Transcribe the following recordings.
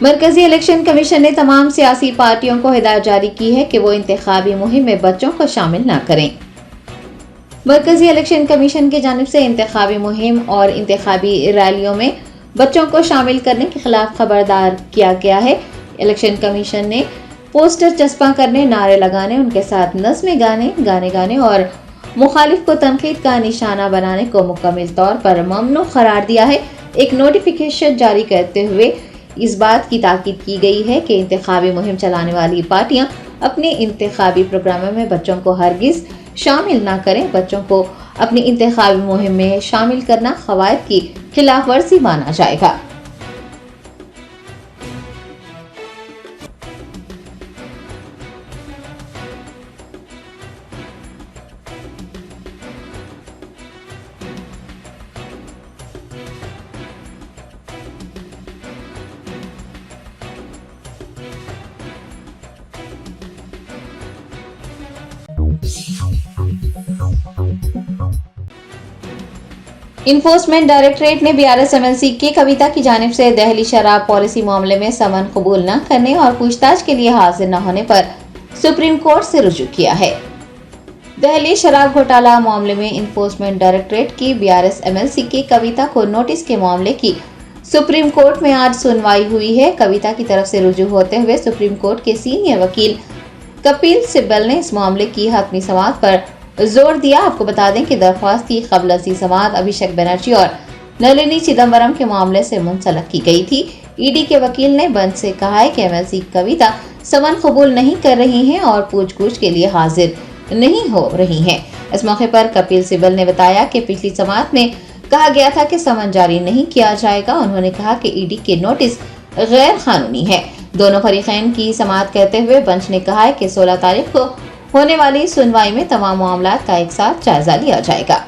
मरकजी election commission ने तमाम सियासी पार्टियों को हिदायत जारी की है कि वो इंतखाबी मुहिम में बच्चों को शामिल न करें। मरकजी इलेक्शन कमीशन की जानिब से इंतखाबी मुहिम और इंतखाबी रैलियों में बच्चों को शामिल करने के खिलाफ खबरदार किया गया है। इलेक्शन कमीशन ने पोस्टर चस्पा करने, नारे लगाने, उनके साथ नज़्में गाने और मुखालिफ को तनकीद का निशाना बनाने को मुकम्मल तौर पर ममनू करार दिया है। एक नोटिफिकेशन जारी करते हुए इस बात की ताकीद की गई है कि इंतखाबी मुहिम चलाने वाली पार्टियां अपने इंतखाबी प्रोग्रामों में बच्चों को हरगिज शामिल न करें। बच्चों को अपनी इंतखाबी मुहिम में शामिल करना क़वायद की खिलाफ वर्जी माना जाएगा। इन्फोर्समेंट डायरेक्टरेट ने BRS-MLC की कविता की जानिब से दहली शराब पॉलिसी मामले में समन कबूल न करने और पूछताछ के लिए हाजिर न होने पर सुप्रीम कोर्ट से रुजू किया है। दहली शराब घोटाला मामले में इन्फोर्समेंट डायरेक्टरेट की BRS-MLC की कविता को नोटिस के मामले की सुप्रीम कोर्ट में आज सुनवाई हुई है। कविता की तरफ से रुजू होते हुए सुप्रीम कोर्ट के सीनियर वकील कपिल सिब्बल ने इस मामले की हतमी समाअत पर जोर दिया। आपको बता दें कि दरख्वास्त की क़ब्ल समाअत अभिषेक बनर्जी और नलिनी चिदम्बरम के मामले से मुंसलक की गई थी। ईडी के वकील ने बेंच से कहा है कि MLC कविता समन कबूल नहीं कर रही हैं और पूछगछ के लिए हाजिर नहीं हो रही हैं। इस मौके पर कपिल सिब्बल ने बताया कि पिछली समाअत में कहा गया था कि समन जारी नहीं किया जाएगा। उन्होंने कहा कि ईडी के नोटिस गैर कानूनी है। दोनों फरीकैन की समाअत करते हुए बेंच ने कहा है कि 16 तारीख को होने वाली सुनवाई में तमाम मामलात का एक साथ जायजा लिया जाएगा।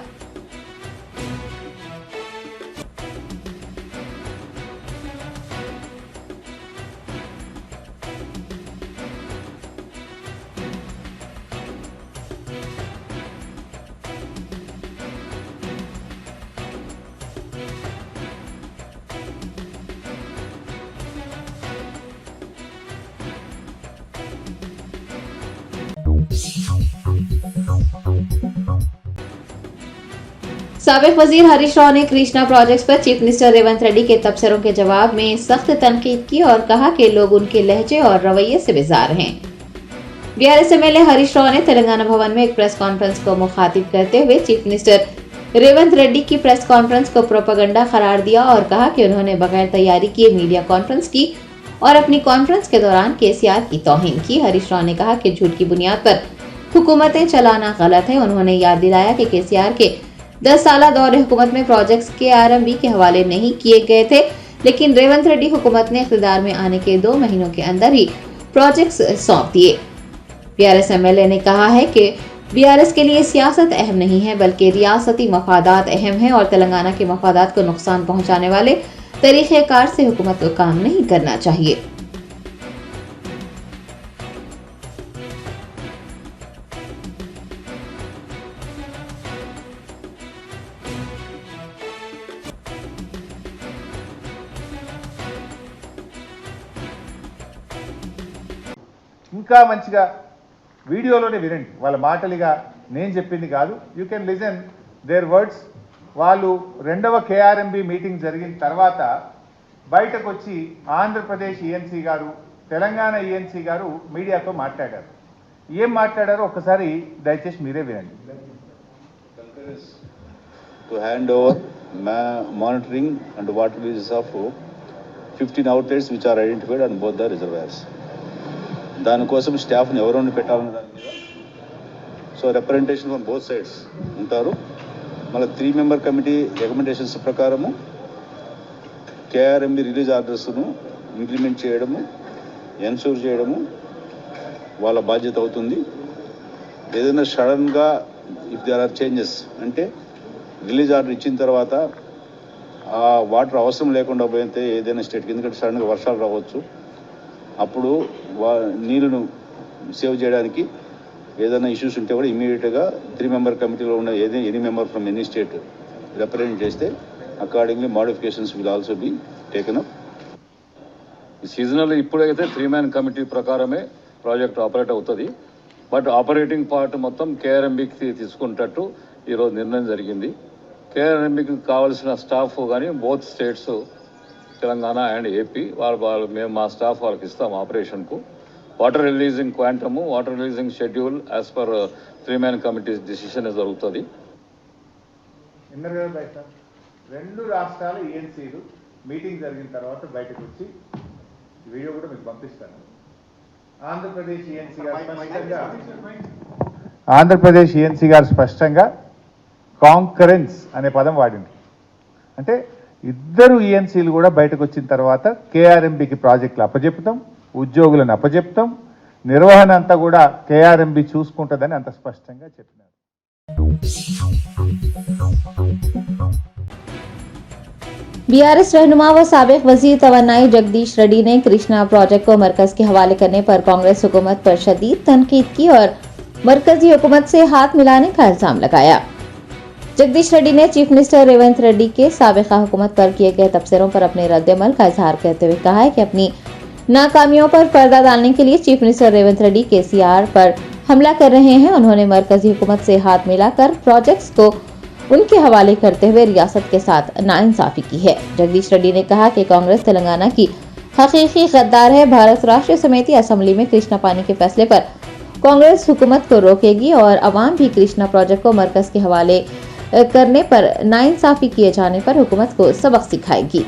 साबिक वजीर हरीश राव ने कृष्णा प्रोजेक्ट्स पर चीफ मिनिस्टर रेवंत रेड्डी के तबसरों के जवाब में सख्त तनकीद की और कहा कि लोग उनके लहजे और रवैये से बेजार हैं। BRS MLA हरीश राव ने तेलंगाना भवन में एक प्रेस कॉन्फ्रेंस को मुखातिब करते हुए चीफ मिनिस्टर रेवंत रेड्डी की प्रेस कॉन्फ्रेंस को प्रोपेगेंडा करार दिया और कहा कि उन्होंने बगैर तैयारी किए मीडिया कॉन्फ्रेंस की और अपनी कॉन्फ्रेंस के दौरान KCR की तौहीन की। हरीश राव ने कहा कि झूठ की बुनियाद पर हुकूमतें चलाना गलत है। उन्होंने याद दिलाया कि KCR के 10 साल दौर हुकूमत में प्रोजेक्ट्स के RMB के हवाले नहीं किए गए थे, लेकिन रेवंत रेड्डी हुकूमत ने इख्तिदार में आने के 2 महीनों के अंदर ही प्रोजेक्ट्स सौंप दिए। BRS MLA ने कहा है कि BRS के लिए सियासत अहम नहीं है बल्कि रियासती मफादात अहम है और तेलंगाना के मफादात को नुकसान पहुंचाने वाले तरीक़ेकार से हुकूमत को काम नहीं करना चाहिए। ఇంకా మంచిగా వీడియోలోనే వినండి, వాళ్ళ మాటలుగా నేను చెప్పింది కాదు. You can listen their words. వాళ్ళు రెండవ KRMB మీటింగ్ జరిగిన తర్వాత బయటకు వచ్చి ఆంధ్రప్రదేశ్ ENC గారు, తెలంగాణ ENC గారు మీడియాతో మాట్లాడారు. ఏం మాట్లాడారో ఒకసారి దయచేసి మీరే వినండి. To hand over monitoring and water releases of 15 outlets which are identified on both the reservoirs. దానికోసం స్టాఫ్ని ఎవరైనా పెట్టాలన్న దాని మీద so representation from both sides ఉంటారు. మళ్ళీ 3 మెంబర్ కమిటీ రికమెండేషన్స్ ప్రకారము KRMB రిలీజ్ ఆర్డర్స్ను ఇంప్లిమెంట్ చేయడము, ఎన్షూర్ చేయడము వాళ్ళ బాధ్యత అవుతుంది. ఏదైనా సడన్గా ఇఫ్ దేర్ ఆర్ చేంజెస్ అంటే రిలీజ్ ఆర్డర్ ఇచ్చిన తర్వాత ఆ వాటర్ అవసరం లేకుండా పోయితే ఏదైనా స్టేట్కి, ఎందుకంటే సడన్గా వర్షాలు రావచ్చు, అప్పుడు నీళ్ళను సేవ్ చేయడానికి ఏదైనా ఇష్యూస్ ఉంటే కూడా ఇమీడియట్గా 3 మెంబర్ కమిటీలో ఉన్న any member from any state represent చేస్తే accordingly modifications will also be taken up. ఈ సీజనల్ ఇప్పుడైతే 3-man కమిటీ ప్రకారమే ప్రాజెక్ట్ ఆపరేట్ అవుతుంది. బట్ ఆపరేటింగ్ పార్ట్ మొత్తం కేఆర్ఎంబికి తీసుకునేటట్టు ఈరోజు నిర్ణయం జరిగింది. కేఆర్ఎంబికి కావాల్సిన స్టాఫ్ కానీ both states Telangana and AP వాళ్ళు మేము మా స్టాఫ్ వాళ్ళకి ఇస్తాం ఆపరేషన్కు. Water releasing quantum, water releasing schedule as per 3-man committee decision జరుగుతుంది. విన్నారు కదా బయట రెండు రాష్ట్రాల ఈఎన్సీలు మీటింగ్ జరిగిన తర్వాత బయటకు వచ్చి వీడియో కూడా మీకు పంపిస్తాను. ఆంధ్రప్రదేశ్ ఈఎన్సీ గారు స్పష్టంగా కాంకరెన్స్ అనే పదం వాడింది. అంటే ఇద్దరు ఈఎన్సీలు కూడా బయటకు వచ్చిన తర్వాత కేఆర్ఎంబికి ప్రాజెక్టులు అప్పచెప్తాం, ఉద్యోగులను అప్పచెప్తాం, నిర్వహణ అంతా కూడా కేఆర్ఎంబి చూసుకుంటుందని అంత స్పష్టంగా చెప్పినారు. बीआरएस रहनुमा व साबिक वजीर तवन्नाई जगदीश रेड्डी ने कृष्णा प्रोजेक्ट को मरकज के हवाले करने पर कांग्रेस हुकूमत पर शदीद तनकीद की और मरकजी हुकूमत से हाथ मिलाने का इल्जाम लगाया। जगदीश रेड्डी ने चीफ मिनिस्टर रेवंत रेड्डी के साबिका हुकूमत पर किए गए तबसरों पर अपने रद्दमल का इजहार करते हुए कहा है कि अपनी नाकामियों पर पर्दा डालने के लिए चीफ मिनिस्टर रेवंत रेड्डी केसीआर पर हमला कर रहे हैं। उन्होंने मरकजी हुकूमत से हाथ मिलाकर प्रोजेक्ट्स को उनके हवाले करते हुए रियासत के साथ नाइंसाफी की है। जगदीश रेड्डी ने कहा कि कांग्रेस तेलंगाना की हकीकी गद्दार है। भारत राष्ट्रीय समिति असेंबली में कृष्णा पानी के फैसले पर कांग्रेस हुकूमत को रोकेगी और अवाम भी कृष्णा प्रोजेक्ट को मरकज के हवाले करने पर नाइंसाफी किए जाने पर हुकूमत को सबक सिखाएगी।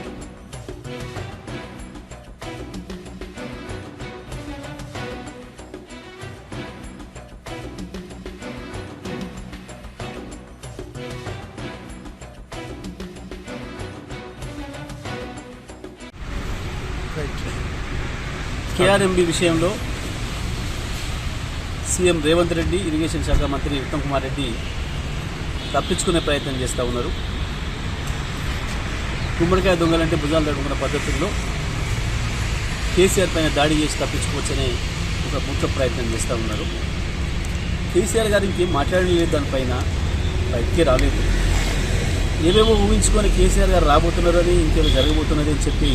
కేఆర్ఎంబి విషయంలో సీఎం రేవంత్ రెడ్డి, ఇరిగేషన్ శాఖ మంత్రి ఉత్తమ్ కుమార్ రెడ్డి తప్పించుకునే ప్రయత్నం చేస్తూ ఉన్నారు. గుమ్మడికాయ దొంగలంటే భుజాలు తడుకున్న పద్ధతుల్లో కేసీఆర్ పైన దాడి చేసి తప్పించుకోవచ్చనే ఒక ముఖ్య ప్రయత్నం చేస్తూ ఉన్నారు. కేసీఆర్ గారు ఇంకేం మాట్లాడలేదు, దానిపైన బయటికి రాలేదు. ఏవేవో ఊహించుకొని కేసీఆర్ గారు రాబోతున్నారని, ఇంకేదో జరగబోతున్నది అని చెప్పి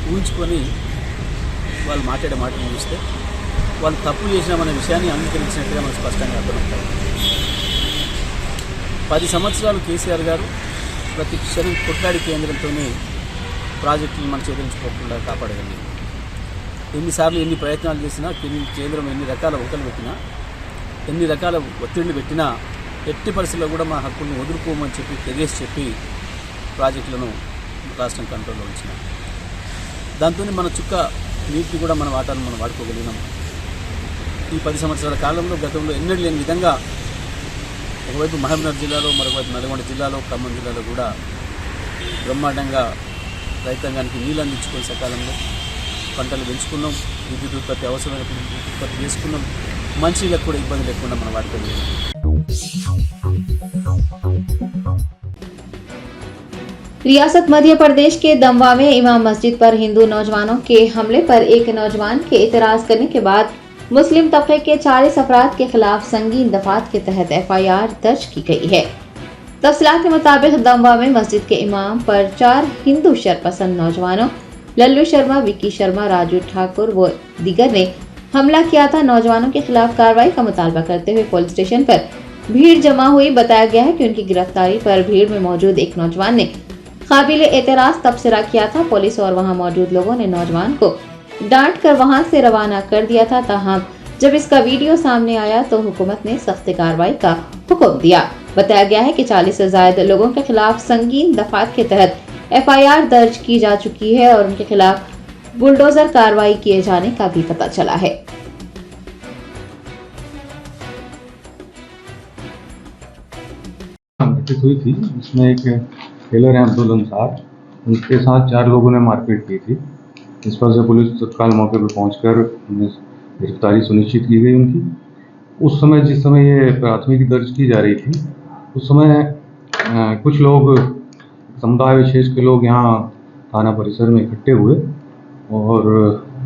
ఊహించుకొని వాళ్ళు మాట్లాడే మాటలు చూస్తే వాళ్ళు తప్పు చేసినామనే విషయాన్ని అంగీకరించినట్టుగా మనకు స్పష్టంగా అర్థమవుతాయి. 10 సంవత్సరాలు కేసీఆర్ గారు ప్రతి క్షణం కొట్లాడి కేంద్రంతోనే ప్రాజెక్టులు మనం చేదరించుకోకుండా కాపాడగలిగింది. ఎన్నిసార్లు ఎన్ని ప్రయత్నాలు చేసినా, కేంద్రం ఎన్ని రకాల ఒకలు పెట్టినా, ఎన్ని రకాల ఒత్తిడిని పెట్టినా ఎట్టి పరిస్థితుల్లో కూడా మా హక్కుల్ని వదులుకోమని చెప్పి తెగేసి చెప్పి ప్రాజెక్టులను రాష్ట్రం కంట్రోల్లో ఉంచినాం. దాంతో మన చుక్క నీటిని కూడా మన వాటాను మనం వాడుకోగలిగినాం. ఈ 10 సంవత్సరాల కాలంలో గతంలో ఎన్నడూ లేని విధంగా ఒకవైపు మహబూబ్నగర్ జిల్లాలో, మరొకవైపు నల్గొండ జిల్లాలో, ఖమ్మం జిల్లాలో కూడా బ్రహ్మాండంగా రైతాంగానికి నీళ్ళు అందించుకొని సకాలంలో పంటలు పెంచుకున్నాం. విద్యుత్ ఉత్పత్తి అవసరమైన విద్యుత్ ఉత్పత్తి చేసుకున్నాం. మంచిలకు కూడా ఇబ్బంది లేకుండా మనం వాడుకోగలిగాం. रियासत मध्य प्रदेश के दमवा में इमाम मस्जिद पर हिंदू नौजवानों के हमले पर एक नौजवान के एतराज करने के बाद मुस्लिम तबके के 40 अफराद के खिलाफ संगीन दफात के तहत FIR दर्ज की गई है। तफसीलात के मुताबिक दमवा में मस्जिद के इमाम पर 4 हिंदू शरपसंद नौजवानों लल्लू शर्मा, विक्की शर्मा, राजू ठाकुर व दीगर ने हमला किया था। नौजवानों के खिलाफ कार्रवाई का मुतालबा करते हुए पुलिस स्टेशन पर भीड़ जमा हुई। बताया गया है कि उनकी गिरफ्तारी पर भीड़ में मौजूद एक नौजवान ने काबिल एतराज तबसरा किया था। पुलिस और वहां मौजूद लोगों ने नौजवान को डांट कर वहां से रवाना कर दिया था। ताहम जब इसका वीडियो सामने आया तो हुकूमत ने सख्त कार्रवाई का हुक्म दिया। बताया गया है कि 40 से ज्यादा लोगों के खिलाफ संगीन दफात के तहत FIR दर्ज की जा चुकी है और उनके खिलाफ बुलडोजर कार्रवाई किए जाने का भी पता चला है। हुई थी, इसमें एक टेलर है अब्दुल अंसार, उनके साथ 4 लोगों ने मारपीट की थी। इस पर से पुलिस तत्काल मौके पर पहुंचकर गिरफ्तारी सुनिश्चित की गई उनकी। उस समय जिस समय ये प्राथमिकी दर्ज की जा रही थी, उस समय कुछ लोग, समुदाय विशेष के लोग यहाँ थाना परिसर में इकट्ठे हुए और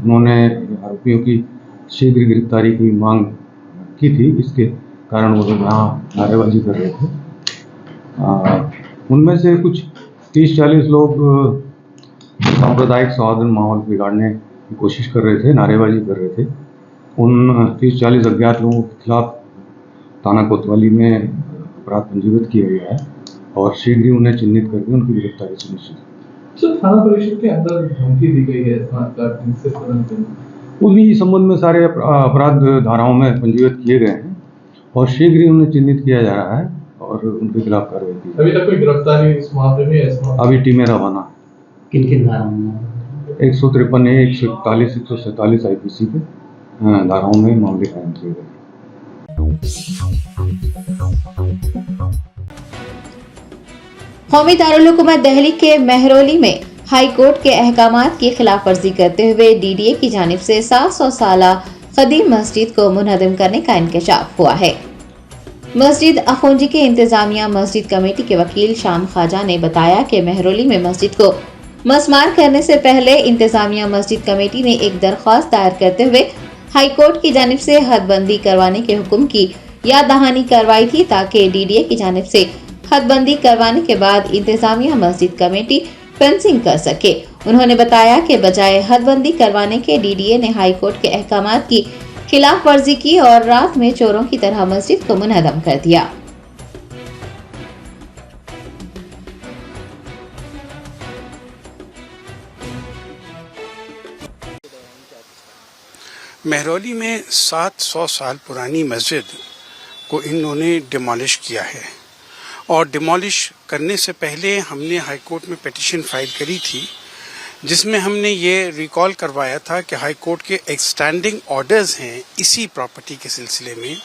उन्होंने आरोपियों की शीघ्र गिरफ्तारी की मांग की थी। इसके कारण वो लोग यहाँ नारेबाजी कर रहे थे। उनमें से कुछ 30-40 लोग सांप्रदायिक सौहार्द माहौल बिगाड़ने की कोशिश कर रहे थे, नारेबाजी कर रहे थे। उन 30-40 अज्ञात लोगों के खिलाफ थाना कोतवाली में अपराध पंजीबद्ध किया गया है और शीघ्र ही उन्हें चिन्हित करके उनकी गिरफ्तारी सुनिश्चित है। सर, थाना परिषद के अंदर धमकी दी गई है स्मार्ट से तुरंत उन्हीं संबंध में सारे अपराध धाराओं में पंजीबद्ध किए गए हैं और शीघ्र ही उन्हें चिन्हित किया जा रहा है और उनके खिलाफ कार्रवाई की। अभी तक कोई गिरफ्तारी इस मामले में है? अभी टीमें रवाना। किन किन धाराओं में? 153 ए, 141, 147 IPC के धाराओं में मामले कायम किए गए। कौमी दारुल हुकूमत दिल्ली के महरौली में हाई कोर्ट के अहकामात की खिलाफ वर्जी करते हुए DDA की जानिब से 700 साला कदीम मस्जिद को मुनहदम करने का इंकशाफ हुआ है। मस्जिद अखौंजी के इंतजामिया मस्जिद कमेटी के वकील शाम ख्वाजा ने बताया कि महरौली में मस्जिद को मसमार करने से पहले इंतजामिया मस्जिद कमेटी ने एक दरख्वास्त दायर करते हुए हाई कोर्ट की जानिब से हदबंदी करवाने के हुक्म की याद दहानी करवाई थी, ताकि DDA की जानिब से हदबंदी करवाने के बाद इंतजामिया मस्जिद कमेटी फेंसिंग कर सके। उन्होंने बताया कि बजाय हदबंदी करवाने के DDA ने हाई कोर्ट के अहकामात की खिलाफ वर्जी की और रात में चोरों की तरह मस्जिद को मुनहदम कर दिया। महरौली में 700 साल पुरानी मस्जिद को इन्होंने डिमोलिश किया है और डिमोलिश करने से पहले हमने हाई कोर्ट में पिटीशन फाइल करी थी, जिसमें हमने ये रिकॉल करवाया था कि हाई कोर्ट के एक्सटेंडिंग ऑर्डर्स हैं इसी प्रॉपर्टी के सिलसिले में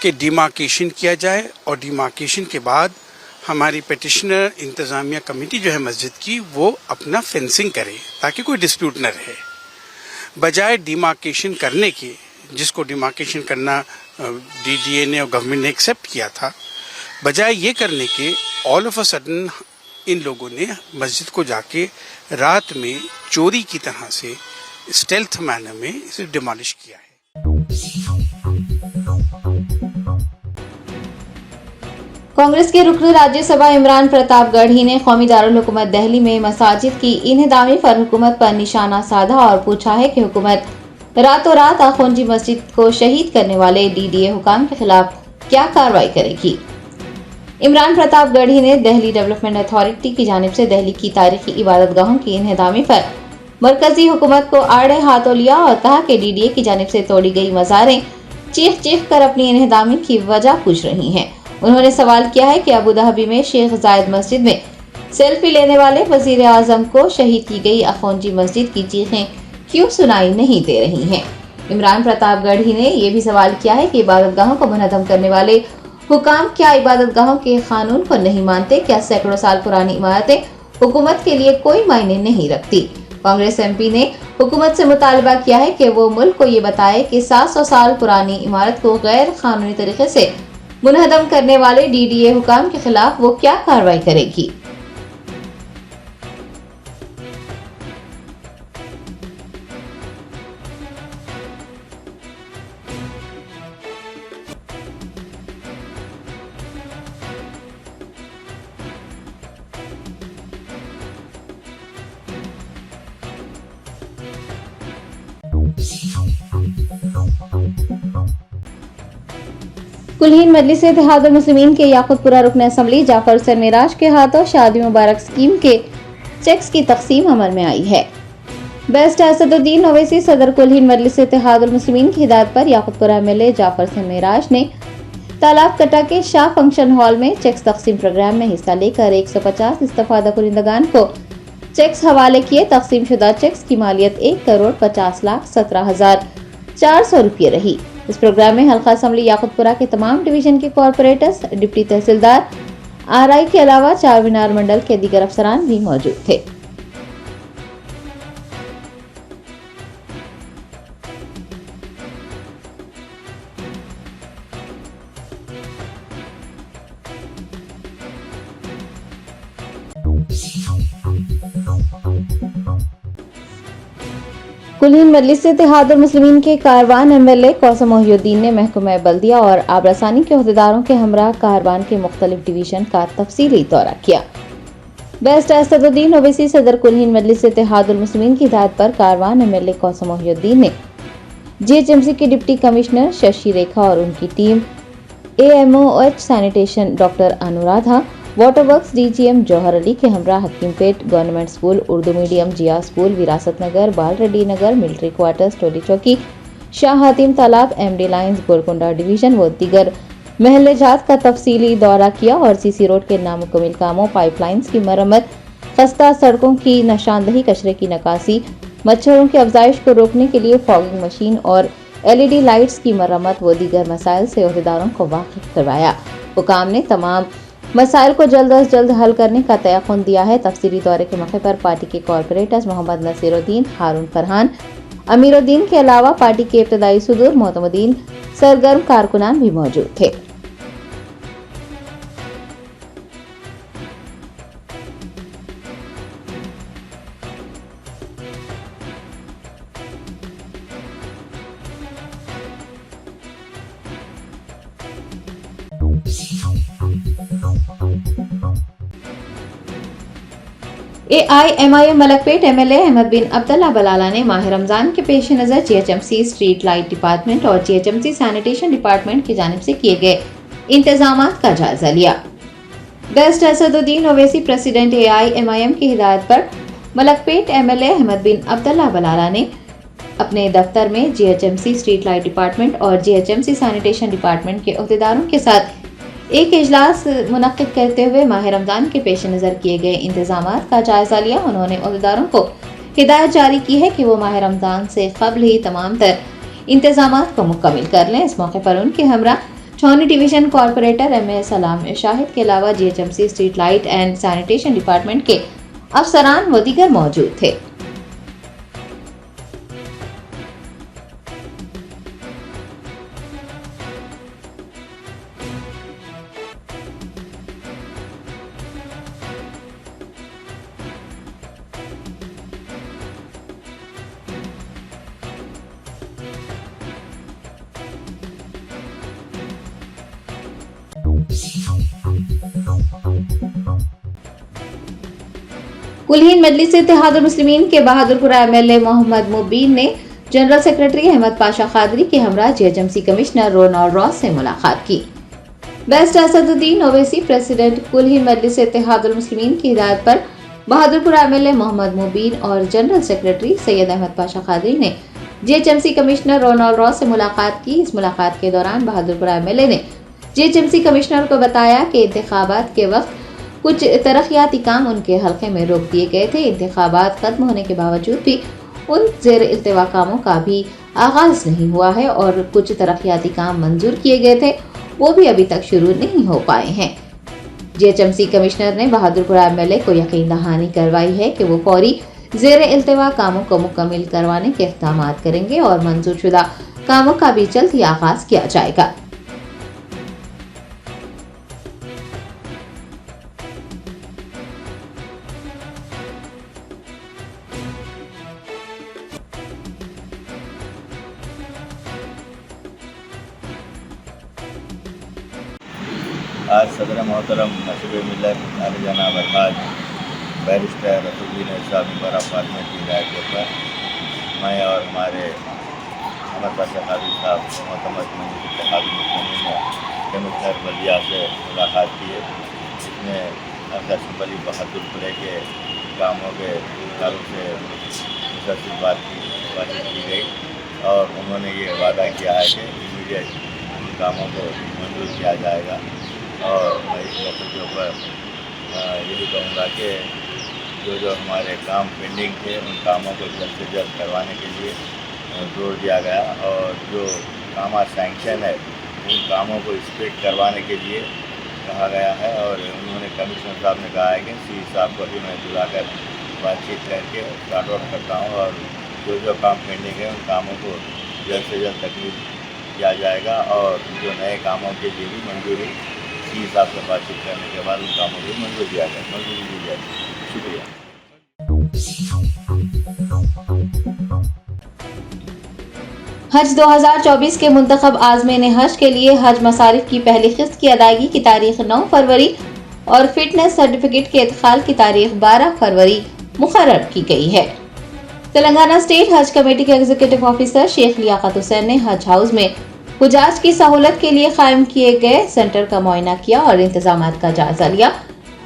कि डिमार्केशन किया जाए और डिमार्केशन के बाद हमारी पिटिशनर इंतज़ामिया कमेटी जो है मस्जिद की वो अपना फेंसिंग करे ताकि कोई डिस्प्यूट न रहे। बजाय डिमार्केशन करने के, जिसको डिमार्केशन करना DDA ने और गवर्नमेंट ने एक्सेप्ट किया था, बजाय ये करने के ऑल ऑफ अ सडन इन लोगों ने मस्जिद को जाके रात में चोरी की तरह से स्टेल्थ मैनर में इसे डिमोलिश किया है। कांग्रेस के रुकन राज्यसभा इमरान प्रताप गढ़ी ने कौमी दारुल हुकूमत दिल्ली में मसाजिद की इन्हदामी पर हुकूमत पर निशाना साधा और पूछा है कि हुकूमत रातों रात अखौंजी मस्जिद को शहीद करने वाले DDA हुकाम के खिलाफ क्या कार्रवाई करेगी। इमरान प्रताप गढ़ी ने दिल्ली डेवलपमेंट अथॉरिटी की जानिब से दिल्ली की तारीखी इबादत गाहों की इन्हदामी पर मरकजी हुकूमत को आड़े हाथों लिया और कहा कि DDA की जानिब से तोड़ी गई मज़ारें चीख चीख कर अपनी इन्हदामी की वजह पूछ रही हैं। उन्होंने सवाल किया है कि अबू धाबी में शेख जायद मस्जिद में सेल्फी लेने वाले वजीर आजम को शहीद की गई अखौंजी मस्जिद की चीखें क्यों सुनाई नहीं दे रही हैं। इमरान प्रताप गढ़ी ने यह भी सवाल किया है कि इबादत गाहों को मुनहदम करने वाले हुकाम क्या इबादत गाहों के कानून को नहीं मानते? क्या सैकड़ों साल पुरानी इमारतें हुकूमत के लिए कोई मायने नहीं रखती? कांग्रेस MP ने हुकूमत से मुतालबा किया है कि वो मुल्क को ये बताए कि 700 साल पुरानी इमारत को गैर कानूनी तरीके से मुनहदम करने वाले DDA हुकाम के खिलाफ वो क्या कार्रवाई करेगी। कुलहीन मजलिस इत्तेहादुल मुस्लिमीन के याकुतपुरा रुकन असम्बली जाफर हुसैन मिराज के हाथों शादी मुबारक स्कीम के चेक्स की तकसीम अमल में आई है। बेस्ट असदुद्दीन ओवैसी सदर कुलहीन मजलिस इत्तेहादुल मुस्लिमीन की हिदायत पर याकुतपुरा MLA जाफर हुसैन मिराज ने तालाब कटा के शाह फंक्शन हॉल में चेक्स तकसीम प्रोग्राम में हिस्सा लेकर 150 इस्तफादा कुरिंदगान को चेक्स हवाले किए। तकसीम शुदा चेक्स की मालियत 1,50,17,400 रुपये रही। इस प्रोग्राम में हल्का असम्बली याकुतपुरा के तमाम डिवीजन के कॉरपोरेटर्स, डिप्टी तहसीलदार, RI के अलावा चार मीनार मंडल के दीगर अफसरान भी मौजूद थे। कुलीन मजलिस इत्तेहादुल मुस्लिमीन के कारवान एमएलए कौसम मोहिउद्दीन ने महकमा बल्दिया और आबरसानी के अहदेदारों के हमरा कारवान के मुख्तलिफ डिवीजन का तफसीली दौरा किया। बेस्ट असदुद्दीन ओवैसी सदर कुलीन मजलिस इत्तेहादुल मुस्लिमीन की हिदायत पर कारवान एमएलए कौसम मोहिउद्दीन ने जीएचएमसी के डिप्टी कमिश्नर शशि रेखा और उनकी team, AMOH sanitation doctor Anuradha, water works DGM Jauhar Ali के हमरा Hakimpet government school, Urdu medium Jiya school, Virasat Nagar, Bal Reddy Nagar, military quarters, Toli Chowki, Shah Hatim तालाब, एमडी लाइन्स, गोलकुंडा डिवीजन व दीगर महल्ले जात का तफसीली दौरा किया और सीसी रोड के नामुकम्मल कामों, पाइपलाइंस की मरम्मत, खस्ता सड़कों की निशानदही, कचरे की निकासी, मच्छरों की अफजाइश को रोकने के लिए फॉगिंग मशीन और एलईडी लाइट्स की मरम्मत व दीगर मसाइल से अहदेदारों को वाकिफ करवाया। हुकाम ने तमाम मसाइल को जल्द अज जल्द हल करने का तयक़ुन दिया है। तफसीली दौरे के मौके पर पार्टी के कॉरपोरेटर्स मोहम्मद नसीरुद्दीन, हारून फरहान, अमीरुद्दीन के अलावा पार्टी के इब्तदाई सदूर, मोतमदीन, सरगर्म कारकुनान भी मौजूद थे। एआईएमआईएम मलकपेट एमएलए अहमद बिन अब्दुल्ला बलाला ने माह रमजान के पेश नजर जीएचएमसी स्ट्रीट लाइट डिपार्टमेंट और जीएचएमसी सैनिटेशन डिपार्टमेंट की जानिब से किए गए इंतजामात का जायजा लिया। Best Asaduddin Owaisi president AIMIM की हिदायत पर मलकपेट एमएलए अहमद बिन अब्दुल्ला बलाला ने अपने दफ्तर में जीएचएमसी स्ट्रीट लाइट डिपार्टमेंट और जीएचएमसी सैनिटेशन डिपार्टमेंट के अहदेदारों के साथ एक इजलास मुनक्किद करते हुए माह रमजान के पेश नज़र किए गए इंतजामात का जायजा लिया। उन्होंने अहदेदारों को हिदायत जारी की है कि वो माह रमजान से कबल ही तमाम तर इंतजामात को मुकम्मल कर लें। इस मौके पर उनके हमरा छौनी डिवीजन कॉरपोरेटर एमए सलाम शाहिद के अलावा GHMC street light and sanitation department के अफसरान व दीगर मौजूद थे। कुलीन मजलिस इत्तेहादुल मुस्लिमीन के बहादुरपुरा एमएलए मोहम्मद मुबीन ने जनरल सेक्रेटरी अहमद पाशा खादरी के हमरा जीएचएमसी कमिश्नर रोनाल्ड रॉस से मुलाकात की। बेस्ट असदुद्दीन ओवैसी प्रेसिडेंट कुलीन मजलिस इत्तेहादुल मुस्लिमीन की हिदायत पर बहादुरपुरा एमएलए मोहम्मद मुबीन और जनरल सेक्रेटरी सैयद अहमद पाशा खादरी ने जीएचएमसी कमिश्नर रोनाल्ड रॉस से मुलाकात की। इस मुलाकात के दौरान बहादुरपुरा एमएलए ने जीएचएमसी कमिश्नर को बताया कि इंतखाबात के वक्त कुछ तरक्याती काम उनके हल्के में रोक दिए गए थे। इंतखाबात खत्म होने के बावजूद भी उन ज़ेर इल्तिवा कामों का भी आगाज नहीं हुआ है और कुछ तरक्याती काम मंजूर किए गए थे, वो भी अभी तक शुरू नहीं हो पाए हैं। जीएचएमसी कमिश्नर ने बहादुरपुरा एमएलए को यकीन दहानी करवाई है कि वो फौरी ज़ेर इल्तिवा कामों को मुकम्मल करवाने के इक़दाम करेंगे और मंजूर शुदा कामों का भी जल्द ही आगाज किया जाएगा। आज सदर मोहतरम नसीब मिल्लत आलिजाना बरहाज बैरिस्टर रसूलुद्दीन साहब पर अपार्टमेंट की हिदायत के पर मैं और हमारे अहमद पाशा खादरी साहब मोहतमद इत्तेहादुल मुस्लिमीन ने कमिश्नर बल्दिया से मुलाकात की है, जिसमें असम्बली बहादुरपुरे के कामों के ताल्लुक से मुसलसल बातचीत की गई और उन्होंने ये वादा किया है कि इमीडिएट उन कामों को मंजूर किया जाएगा। और मैं इस मौके के ऊपर यही कहूँगा कि जो हमारे काम पेंडिंग थे उन कामों को जल्द से जल्द करवाने के लिए जोर दिया गया और जो काम सैंक्शन है उन कामों को स्पीड करवाने के लिए कहा गया है। और उन्होंने कमिश्नर साहब ने कहा है कि सी साहब को भी मैं बुलाकर बातचीत करके स्टार्ट आउट करता हूँ और जो काम पेंडिंग है उन कामों को जल्द से जल्द तकमील किया जाएगा और जो नए कामों के लिए भी मंजूरी सी साहब से बातचीत करने के बाद उन कामों को मंजूरी दी जाएगी। शुक्रिया। हज 2024 के मुंतखब आज़मीन हज के लिए हज मसारिफ की पहली किस्त की अदायगी की तारीख 9 फरवरी और फिटनेस सर्टिफिकेट के इदखाल की तारीख 12 फरवरी मुकर्रर की गई है। तेलंगाना स्टेट हज कमेटी के एग्जीक्यूटिव ऑफिसर शेख लियाकत हुसैन ने हज हाउस में हुजाज की सहूलत के लिए कायम किए गए सेंटर का मुआयना किया और इंतजाम का जायजा लिया।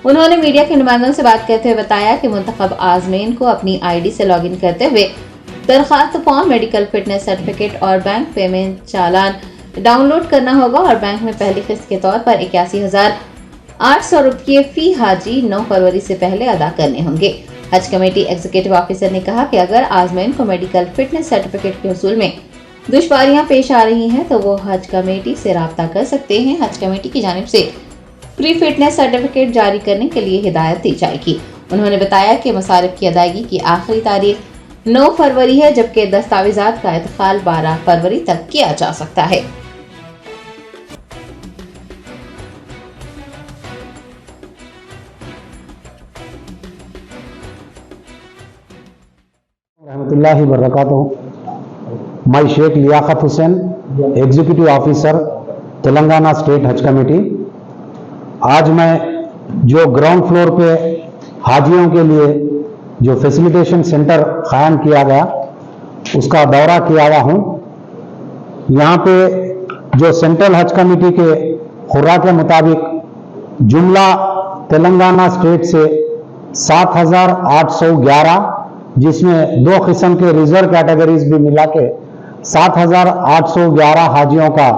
उन्होंने मीडिया के नुमाइंदों से बात करते हुए बताया कि मुंतखब आज़मीन को अपनी ID से लॉगिन करते हुए दरखास्त फॉर्म, मेडिकल फिटनेस सर्टिफिकेट और बैंक पेमेंट चालान डाउनलोड करना होगा और बैंक में पहली किस्त के तौर पर 81,800 रुपये फी हाजी 9 फरवरी से पहले अदा करने होंगे। हज कमेटी एग्जीक्यूटिव ऑफिसर ने कहा कि अगर आज़मीन को मेडिकल फिटनेस सर्टिफिकेट के हुसूल में दुश्वारियां पेश आ रही हैं तो वो हज कमेटी से राब्ता कर सकते हैं। हज कमेटी की जानिब से प्री फिटनेस सर्टिफिकेट जारी करने के लिए हिदायत दी जाएगी। उन्होंने बताया कि मसारिफ की अदायगी की आखिरी तारीख 9 फरवरी है, जबकि दस्तावेजात का इदखाल 12 फरवरी तक किया जा सकता है। रहमतुल्लाहि व बरकातुहू। मैं Sheikh Liyaqat Hussain, executive officer Telangana state Haj committee. आज मैं जो ग्राउंड फ्लोर पे हाजियों के लिए जो फैसिलिटेशन सेंटर कायम किया गया उसका दौरा किया हुआ हूँ। यहाँ पे जो सेंट्रल हज कमेटी के खुर्रा के मुताबिक जुमला तेलंगाना स्टेट से 7,811, जिसमें 2 किस्म के रिजर्व कैटेगरीज भी मिला के 7,811 हाजियों का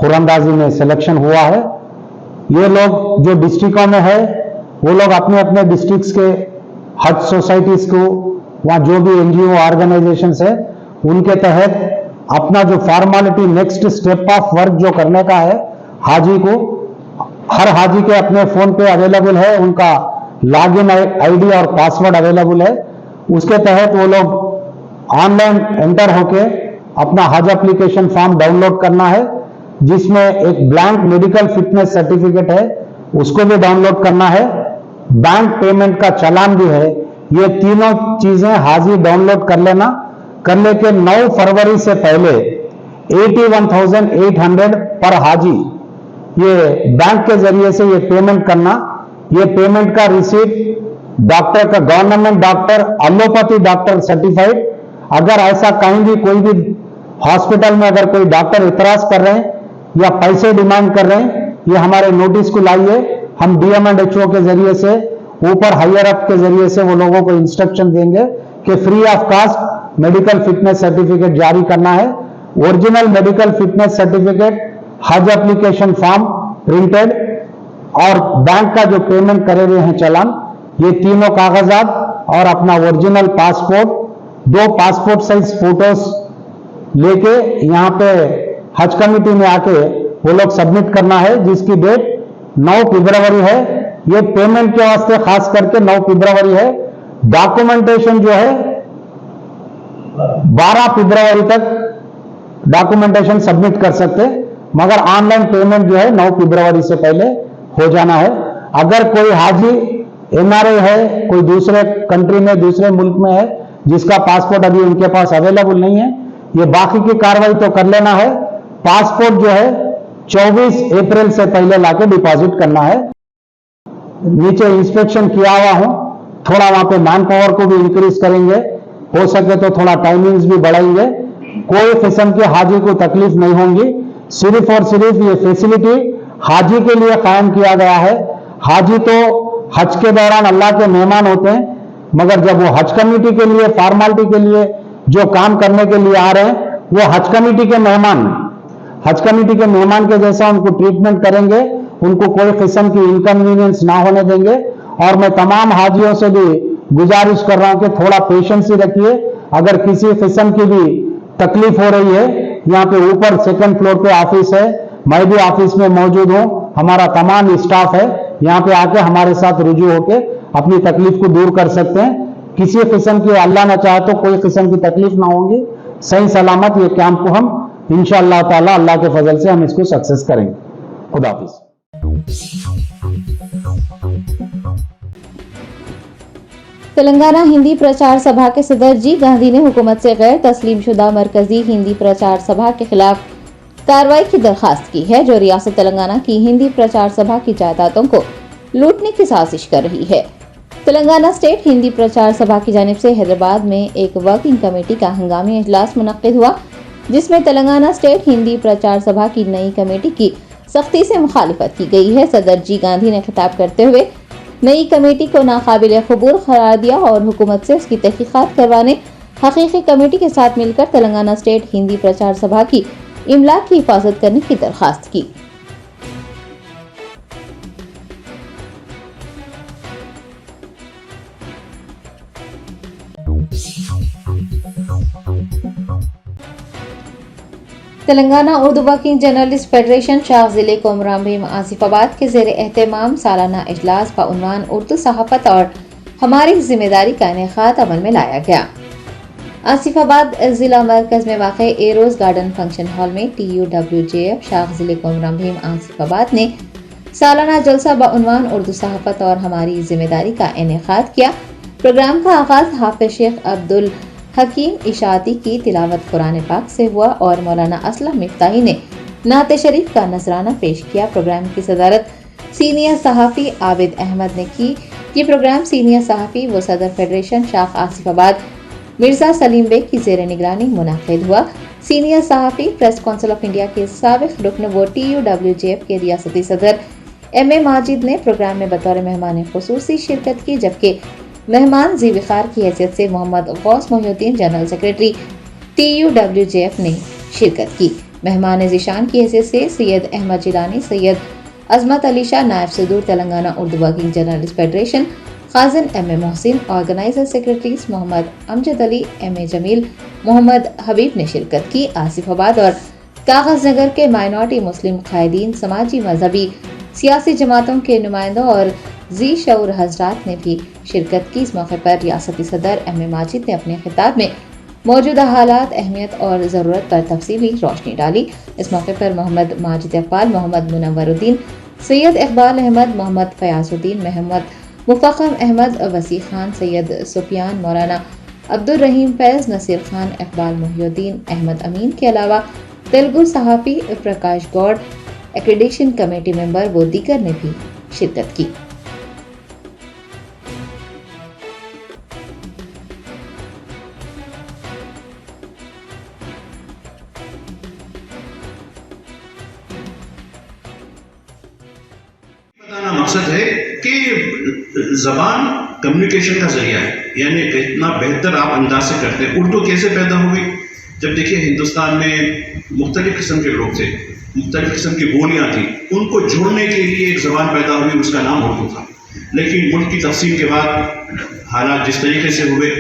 खुरंदाजी में सिलेक्शन हुआ है। ये लोग जो डिस्ट्रिक्टों में है वो लोग अपने अपने डिस्ट्रिक्ट्स के हज सोसाइटीज को, वहाँ जो भी NGO ऑर्गेनाइजेशंस है उनके तहत अपना जो formality next step of work जो करने का है हाजी को, हर हाजी के अपने फोन पे अवेलेबल है, उनका लॉगिन ID और पासवर्ड अवेलेबल है। उसके तहत वो लोग ऑनलाइन एंटर होके अपना हज एप्लीकेशन फॉर्म डाउनलोड करना है, जिसमें एक ब्लैंक मेडिकल फिटनेस सर्टिफिकेट है उसको भी डाउनलोड करना है, बैंक पेमेंट का चालान भी है। ये तीनों चीजें हाजी डाउनलोड कर लेना। कर लेके 9 फरवरी से पहले 81,800 पर हाजी ये बैंक के जरिए से ये पेमेंट करना। ये पेमेंट का रिसीट डॉक्टर का, government doctor, allopathy doctor certified, अगर ऐसा कहीं भी कोई भी हॉस्पिटल में अगर कोई डॉक्टर इतराज कर रहे हैं या पैसे डिमांड कर रहे हैं, ये हमारे नोटिस को लाइए। हम DM एंड HO के जरिए से, ऊपर हायर अप के जरिए से वो लोगों को इंस्ट्रक्शन देंगे कि free of cost medical fitness certificate जारी करना है। Original medical fitness certificate, Haj application form printed और बैंक का जो पेमेंट करे हुए हैं चालान, ये तीनों कागजात और अपना original passport, 2 passport size photos लेके यहाँ पे हज कमेटी में आके वो लोग सबमिट करना है, जिसकी डेट 9 फरवरी है। ये पेमेंट के वास्ते खास करके 9 फरवरी है। डॉक्यूमेंटेशन जो है 12 फरवरी तक डॉक्यूमेंटेशन सबमिट कर सकते, मगर ऑनलाइन पेमेंट जो है 9 फरवरी से पहले हो जाना है। अगर कोई हाजी NRI है, कोई दूसरे कंट्री में, दूसरे मुल्क में है, जिसका पासपोर्ट अभी उनके पास अवेलेबल नहीं है, ये बाकी की कार्रवाई तो कर लेना है। पासपोर्ट जो है 24 अप्रैल से पहले लाके डिपॉजिट करना है। नीचे इंस्पेक्शन किया हुआ हूं, थोड़ा वहां पे मैन पावर को भी इंक्रीज करेंगे, हो सके तो थोड़ा टाइमिंग्स भी बढ़ाएंगे। कोई किस्म के हाजी को तकलीफ नहीं होगी। सिर्फ और सिर्फ ये फैसिलिटी हाजी के लिए कायम किया गया है। हाजी तो हज के दौरान अल्लाह के मेहमान होते हैं, मगर जब वो हज कमेटी के लिए, फॉर्मेलिटी के लिए जो काम करने के लिए आ रहे हैं, वो हज कमेटी के मेहमान, हज कमेटी के मेहमान के जैसा उनको ट्रीटमेंट करेंगे, उनको कोई किस्म की इनकन्वीनियंस ना होने देंगे। और मैं तमाम हाजियों से भी गुजारिश कर रहा हूं कि थोड़ा पेशेंस ही रखिए। अगर किसी किस्म की भी तकलीफ हो रही है, यहाँ पे ऊपर 2nd फ्लोर पे ऑफिस है, मैं भी ऑफिस में मौजूद हूँ, हमारा तमाम स्टाफ है, यहाँ पे आके हमारे साथ रुजू होके अपनी तकलीफ को दूर कर सकते हैं। किसी किस्म की, अल्लाह ना चाहे तो कोई किस्म की तकलीफ ना होगी। सही सलामत ये कैंप को हम इंशाअल्लाह ताला अल्लाह के फजल से हम इसको सक्सेस करेंगे। खुदा हाफिज। तेलंगाना हिंदी प्रचार सभा के सदर जी गांधी ने हुकूमत से गैर तस्लीम शुदा मरकजी हिंदी प्रचार सभा के खिलाफ कार्रवाई की दरखास्त की है, जो रियासत तेलंगाना की हिंदी प्रचार सभा की जायदादों को लूटने की साजिश कर रही है। तेलंगाना स्टेट हिंदी प्रचार सभा की जानिब से हैदराबाद में एक वर्किंग कमेटी का हंगामी इजलास मुनक्किद हुआ, जिसमें तेलंगाना स्टेट हिंदी प्रचार सभा की नई कमेटी की सख्ती से मुखालिफत की गई है। सदर जी गांधी ने खिताब करते हुए नई कमेटी को नाकाबिल कबूल करार दिया और हुकूमत से उसकी तहकीकात करवाने हकीकी कमेटी के साथ मिलकर तेलंगाना स्टेट हिंदी प्रचार सभा की इमलाक की हिफाजत करने की दरखास्त की। Telangana Urdu working journalist federation शाख जिले कोमराम भीम आसिफाबाद के ज़ेर एहतमाम सालाना इजलास बउनवान उर्दू सहाफ़त और हमारी जिम्मेदारी का इनेकाद अमल में लाया गया। आसिफाबाद जिला मरकज में वाक़ एरोज गार्डन फंक्शन हॉल में TUWJF शाख जिले कोमराम भीम आसिफाबाद ने सालाना जलसा बउनवान उर्दू सहाफ़त और हमारी जिम्मेदारी का इनेकाद किया। प्रोग्राम का आगाज हाफिज शेख अब्दुल हकीम इशाती की तिलावत कुरान पाक से हुआ और मौलाना असलम मिफ्ताही ने नात शरीफ का नजराना पेश किया। प्रोग्राम की सदारत सीनियर सहाफ़ी आबिद अहमद ने की। ये प्रोग्राम सीनियर सहाफ़ी व सदर फेडरेशन शाख आसिफाबाद मिर्जा सलीम बेग की ज़ेर निगरानी मुनाकिद हुआ। सीनियर सहाफ़ी प्रेस काउंसिल ऑफ इंडिया के साबिक़ रुकन व TUWJF के रियासती सदर MA माजिद ने प्रोग्राम में बतौर मेहमान खुसूसी शिरकत की, जबकि मेहमान ज़ीविकार की हैसियत से Mohammed Ghouse Mohiuddin general secretary TUWJF ने शिरकत की। मेहमान ज़िशान की हैसियत से सैयद अहमद जिलानी, सैयद अजमत अली शाह, नायब सदूर Telangana Urdu working journalist federation खाजन MA Mohsin, organiser secretaries Mohammed Amjad Ali, MA Jameel, Mohammed Habib ने शिरकत की। आसिफाबाद और कागज नगर के माइनॉरिटी मुस्लिम कायदीन, समाजी मजहबी सियासी जमातों के नुमाइंदों और जी शऊर हजरात ने भी शिरकत की। इस मौके पर रियासती सदर MA माजिद ने अपने खिताब में मौजूदा हालात, अहमियत और ज़रूरत पर तफसीली रोशनी डाली। इस मौके पर मोहम्मद माजिद इकबाल, मोहम्मद मुनव्वरुद्दीन, सैयद इकबाल अहमद, मोहम्मद फयाजुद्दीन, मोहम्मद मुफक्कम अहमद, वसी खान, सैयद सुफियान, मौलाना अब्दुल रहीम फैज़, नसीर खान, इकबाल मोहिउद्दीन, अहमद अमीन के अलावा तेलुगु सहाफ़ी प्रकाश गौड़, एक्रेडिशन कमेटी मेंबर व दीगर ने भी शिरकत की। बताना मकसद है कि जबान कम्युनिकेशन का जरिया है, यानी इतना बेहतर आप अंदाज से करते हैं। उर्दू कैसे पैदा हुई? जब देखिए हिंदुस्तान में मुख्तलिफ किस्म के लोग थे, मुख्तलिफ किस्म की बोलियाँ थी, उनको जोड़ने के लिए एक ज़बान पैदा हुई, उसका नाम उर्दू था। लेकिन मुल्क की तकसीम के बाद हालात जिस तरीके से हुए,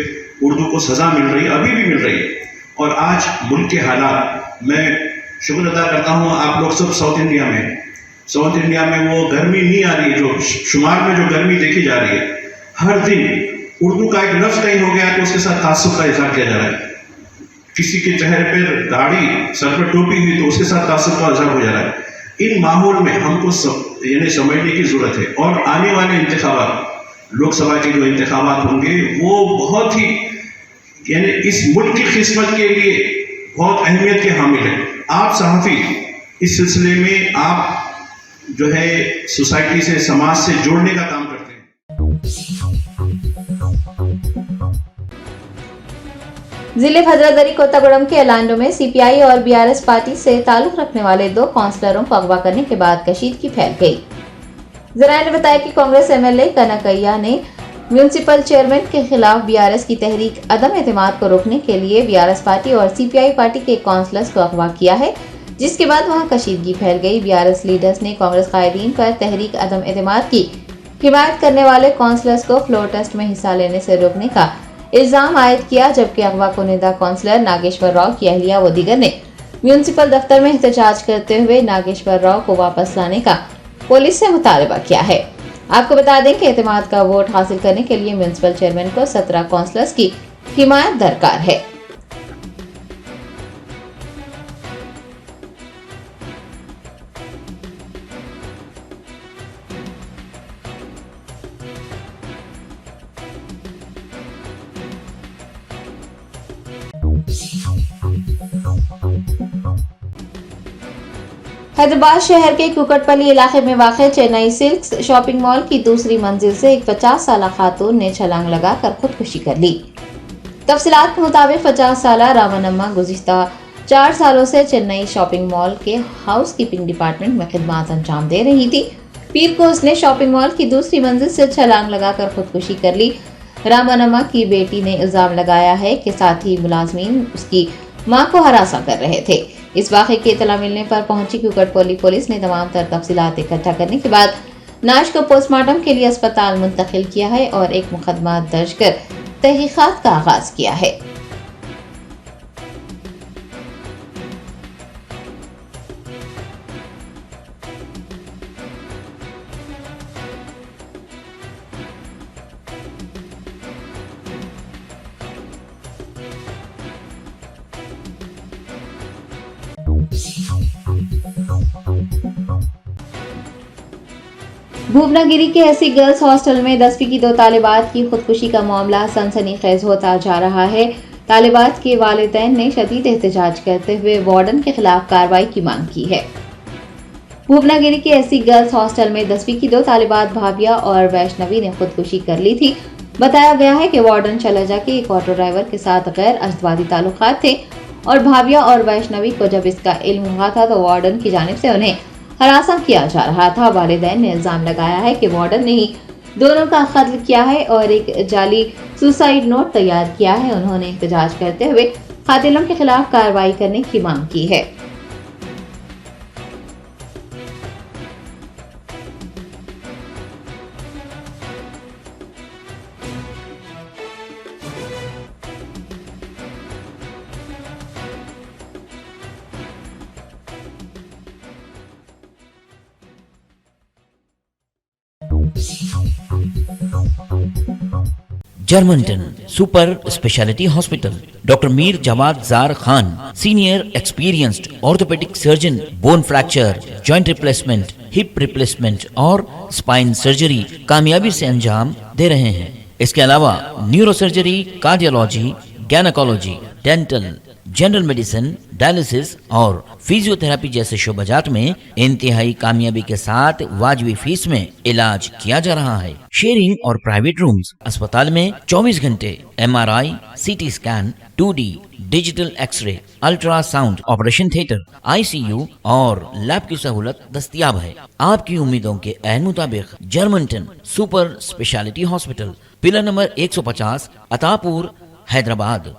उर्दू को सज़ा मिल रही है, अभी भी मिल रही है। और आज मुल्क के हालात, मैं शुक्र अदा करता हूँ आप लोग सब साउथ इंडिया में वो गर्मी नहीं आ रही है, जो शुमार में जो गर्मी देखी जा रही है। हर दिन उर्दू का एक लफ्ज़ कहीं हो गया तो उसके साथ तासुब का इज़हार किया जा रहा है। किसी के चेहरे पर दाढ़ी, सर पर टोपी हुई तो उसके साथ तासुब का इज़हार हो जा रहा है। इन माहौल में हमको यानी समझने की ज़रूरत है। और आने वाले इंतखाबात, लोकसभा के जो इंतखाबात होंगे, वो बहुत ही यानी इस मुल्क की खिदमत के लिए बहुत अहमियत के हामिल है। आप सहाफ़ी इस सिलसिले में आप जो है सोसाइटी से, समाज से जोड़ने का काम करते हैं। जिले भद्रादरी कोत्तागुड़म के एलांडो में CPI और BRS पार्टी से ताल्लुक रखने वाले 2 काउंसलरों को अगवा करने के बाद कशीदगी फैल गई। जराये ने बताया कि कांग्रेस MLA कनकैया ने म्यूनिसिपल चेयरमैन के खिलाफ BRS की तहरीक अदम एतमाद को रोकने के लिए BRS पार्टी और CPI पार्टी के काउंसलर्स को अगवा किया है, जिसके बाद वहां कशीदगी फैल गई। BRS लीडर्स ने कांग्रेस कायदीन पर तहरीक अदम एतमाद की हिमायत करने वाले काउंसलर्स को फ्लोर टेस्ट में हिस्सा लेने से रोकने का इल्जाम आयद किया, जबकि अगवा कुनिदा काउंसलर नागेश्वर राव की अहलिया व दीगर ने म्यूनिसिपल दफ्तर में एहतजाज करते हुए नागेश्वर राव को वापस लाने का पुलिस से मुतालबा किया है। आपको बता दें कि एतमाद का वोट हासिल करने के लिए म्यूनिसिपल चेयरमैन को 17 काउंसलर्स की हिमायत दरकार है। हैदराबाद शहर के कुकटपल्ली इलाके में वाक़ चेन्नई सिल्क्स शॉपिंग मॉल की दूसरी मंजिल से एक 50 साला खातून ने छलांग लगाकर खुदकुशी कर ली। तफसीलात के मुताबिक 50 साला रामानम्मा गुज़िश्ता 4 सालों से चेन्नई शॉपिंग मॉल के हाउस कीपिंग डिपार्टमेंट में खिदमत अंजाम दे रही थी। पीर को उसने शॉपिंग मॉल की दूसरी मंजिल से छलांग लगाकर खुदकुशी कर ली। रामानम्मा की बेटी ने इल्जाम लगाया है कि साथी मुलाजमीन उसकी मां को हरासा कर रहे थे। इस वाक़े की इत्तला मिलने पर पहुंची कुकटपल्ली पुलिस ने तमाम तर तफसीलात इकट्ठा करने के बाद नाश को पोस्टमार्टम के लिए अस्पताल मुंतकिल किया है और एक मुकदमा दर्ज कर तहकीकात का आगाज किया है। भूवनागिरी के एससी गर्ल्स हॉस्टल में 10वीं की 2 तालिबात की खुदकुशी का मामला सनसनीखेज होता जा रहा है। तालिबात के वालिदैन ने शदीद एहतजाज करते हुए वार्डन के खिलाफ कार्रवाई की मांग की है। भूवनागिरी के एससी गर्ल्स हॉस्टल में 10वीं की 2 तालिबात भाविया और वैष्णवी ने खुदकुशी कर ली थी। बताया गया है कि वार्डन शैलजा के एक ऑटो ड्राइवर के साथ गैर अजदवादी ताल्लुकात थे और भाविया और वैष्णवी को जब इसका इल्म हुआ था तो वार्डन की जानिब से उन्हें हरासा किया जा रहा था। वालिदैन ने इल्जाम लगाया है कि वार्डन ने ही दोनों का कत्ल किया है और एक जाली सुसाइड नोट तैयार किया है। उन्होंने एहतजाज करते हुए कातिलों के खिलाफ कार्रवाई करने की मांग की है। Germanten super speciality hospital, doctor Mir Jawad Zar Khan, senior experienced orthopaedic surgeon, bone fracture, joint replacement, hip replacement और स्पाइन सर्जरी कामयाबी से अंजाम दे रहे हैं। इसके अलावा neuro surgery, cardiology, gynaecology, dental, general medicine, dialysis और फिजियोथेरेपी जैसे शोबाजात में इंतहाई कामयाबी के साथ वाजबी फीस में इलाज किया जा रहा है। शेयरिंग और प्राइवेट रूम्स, अस्पताल में 24 घंटे MRI, CT scan, 2D digital x-ray, ultrasound, operation theatre, ICU और लैब की सहूलत दस्तयाब है। आपकी उम्मीदों के ऐन मुताबिक Germanten super speciality hospital, pillar number 150, Attapur, Hyderabad.